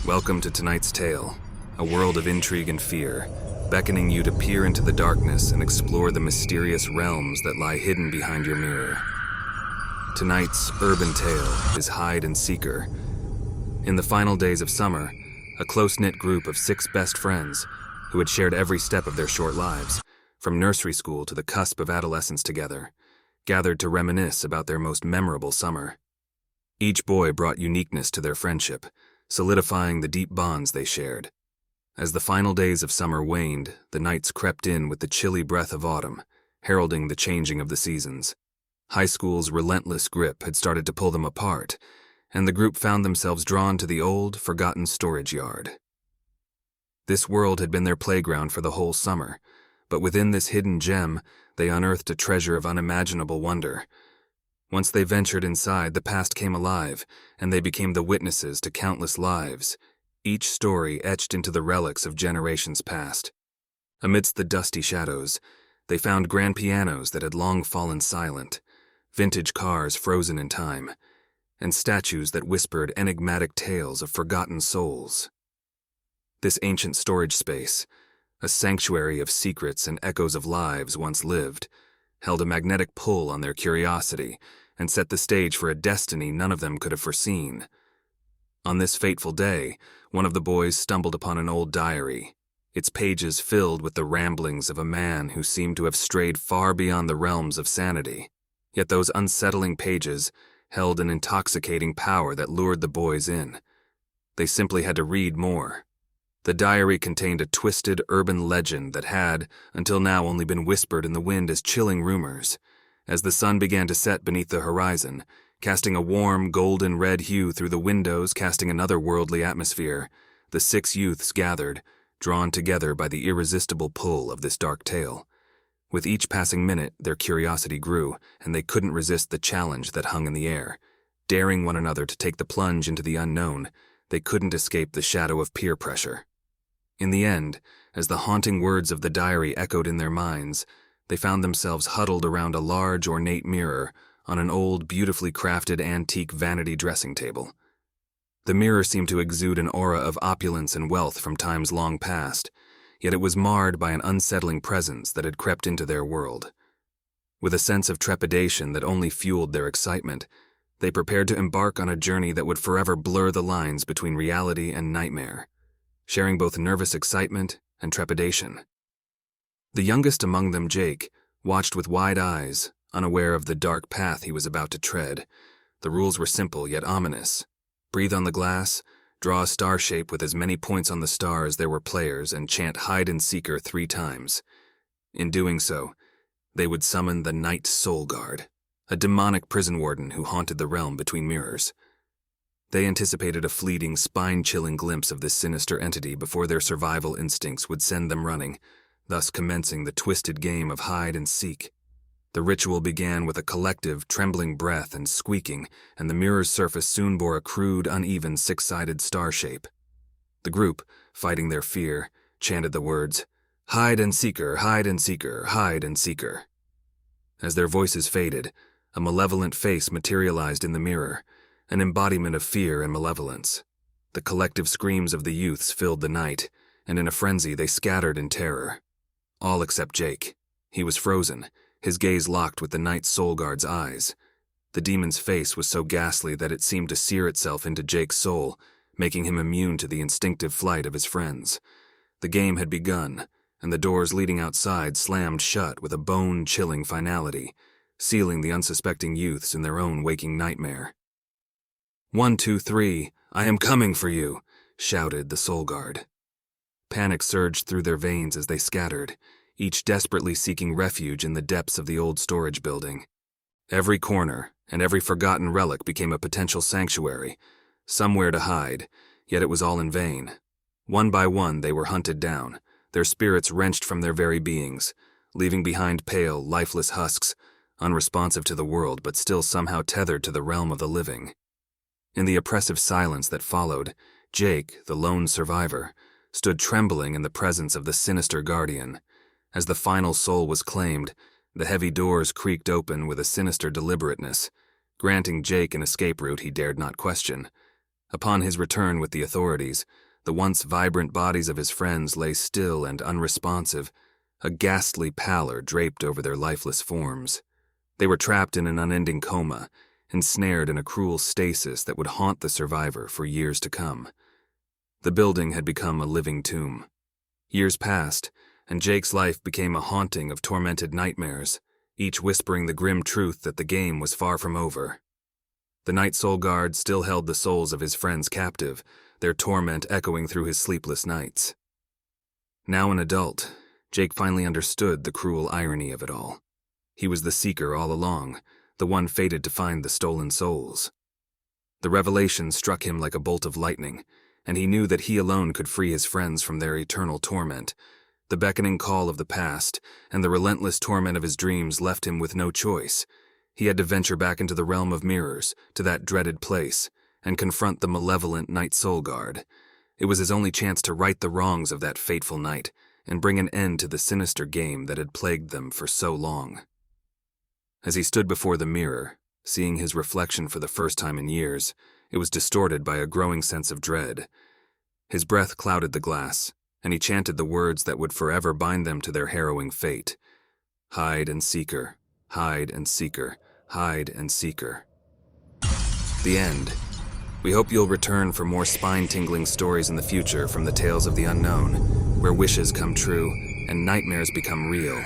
Welcome to tonight's tale, a world of intrigue and fear, beckoning you to peer into the darkness and explore the mysterious realms that lie hidden behind your mirror. Tonight's urban tale is Hide and Seeker. In the final days of summer, a close-knit group of 6 best friends, who had shared every step of their short lives, from nursery school to the cusp of adolescence together, gathered to reminisce about their most memorable summer. Each boy brought uniqueness to their friendship, solidifying the deep bonds they shared. As the final days of summer waned, the nights crept in with the chilly breath of autumn, heralding the changing of the seasons. High school's relentless grip had started to pull them apart, and the group found themselves drawn to the old, forgotten storage yard. This world had been their playground for the whole summer, but within this hidden gem, they unearthed a treasure of unimaginable wonder. Once they ventured inside, the past came alive, and they became the witnesses to countless lives, each story etched into the relics of generations past. Amidst the dusty shadows, they found grand pianos that had long fallen silent, vintage cars frozen in time, and statues that whispered enigmatic tales of forgotten souls. This ancient storage space, a sanctuary of secrets and echoes of lives once lived, held a magnetic pull on their curiosity and set the stage for a destiny none of them could have foreseen. On this fateful day, one of the boys stumbled upon an old diary, its pages filled with the ramblings of a man who seemed to have strayed far beyond the realms of sanity. Yet those unsettling pages held an intoxicating power that lured the boys in. They simply had to read more. The diary contained a twisted urban legend that had, until now, only been whispered in the wind as chilling rumors. As the sun began to set beneath the horizon, casting a warm, golden-red hue through the windows, casting another worldly atmosphere, the 6 youths gathered, drawn together by the irresistible pull of this dark tale. With each passing minute, their curiosity grew, and they couldn't resist the challenge that hung in the air. Daring one another to take the plunge into the unknown, they couldn't escape the shadow of peer pressure. In the end, as the haunting words of the diary echoed in their minds, they found themselves huddled around a large, ornate mirror on an old, beautifully crafted antique vanity dressing table. The mirror seemed to exude an aura of opulence and wealth from times long past, yet it was marred by an unsettling presence that had crept into their world. With a sense of trepidation that only fueled their excitement, they prepared to embark on a journey that would forever blur the lines between reality and nightmare, sharing both nervous excitement and trepidation. The youngest among them, Jake, watched with wide eyes, unaware of the dark path he was about to tread. The rules were simple yet ominous. Breathe on the glass, draw a star shape with as many points on the star as there were players, and chant Hide and Seeker 3 times. In doing so, they would summon the Night Soul Guard, a demonic prison warden who haunted the realm between mirrors. They anticipated a fleeting, spine-chilling glimpse of this sinister entity before their survival instincts would send them running, thus commencing the twisted game of hide and seek. The ritual began with a collective, trembling breath and squeaking, and the mirror's surface soon bore a crude, uneven, 6-sided star shape. The group, fighting their fear, chanted the words, "Hide and Seeker, Hide and Seeker, Hide and Seeker." As their voices faded, a malevolent face materialized in the mirror, an embodiment of fear and malevolence. The collective screams of the youths filled the night, and in a frenzy they scattered in terror. All except Jake. He was frozen, his gaze locked with the Night Soul Guard's eyes. The demon's face was so ghastly that it seemed to sear itself into Jake's soul, making him immune to the instinctive flight of his friends. The game had begun, and the doors leading outside slammed shut with a bone-chilling finality, sealing the unsuspecting youths in their own waking nightmare. 1, 2, 3, I am coming for you, shouted the Soul Guard. Panic surged through their veins as they scattered, each desperately seeking refuge in the depths of the old storage building. Every corner and every forgotten relic became a potential sanctuary, somewhere to hide, yet it was all in vain. One by one they were hunted down, their spirits wrenched from their very beings, leaving behind pale, lifeless husks, unresponsive to the world but still somehow tethered to the realm of the living. In the oppressive silence that followed, Jake, the lone survivor, stood trembling in the presence of the sinister guardian. As the final soul was claimed, the heavy doors creaked open with a sinister deliberateness, granting Jake an escape route he dared not question. Upon his return with the authorities, the once vibrant bodies of his friends lay still and unresponsive, a ghastly pallor draped over their lifeless forms. They were trapped in an unending coma, ensnared in a cruel stasis that would haunt the survivor for years to come. The building had become a living tomb. Years passed, and Jake's life became a haunting of tormented nightmares, each whispering the grim truth that the game was far from over. The Night Soul Guard still held the souls of his friends captive, their torment echoing through his sleepless nights. Now an adult, Jake finally understood the cruel irony of it all. He was the Seeker all along, the one fated to find the stolen souls. The revelation struck him like a bolt of lightning, and he knew that he alone could free his friends from their eternal torment. The beckoning call of the past and the relentless torment of his dreams left him with no choice. He had to venture back into the realm of mirrors, to that dreaded place, and confront the malevolent Night Soul Guard. It was his only chance to right the wrongs of that fateful night and bring an end to the sinister game that had plagued them for so long. As he stood before the mirror, seeing his reflection for the first time in years, it was distorted by a growing sense of dread. His breath clouded the glass, and he chanted the words that would forever bind them to their harrowing fate. Hide and Seeker, hide and Seeker, hide and Seeker. The end. We hope you'll return for more spine-tingling stories in the future from the Tales of the Unknown, where wishes come true and nightmares become real.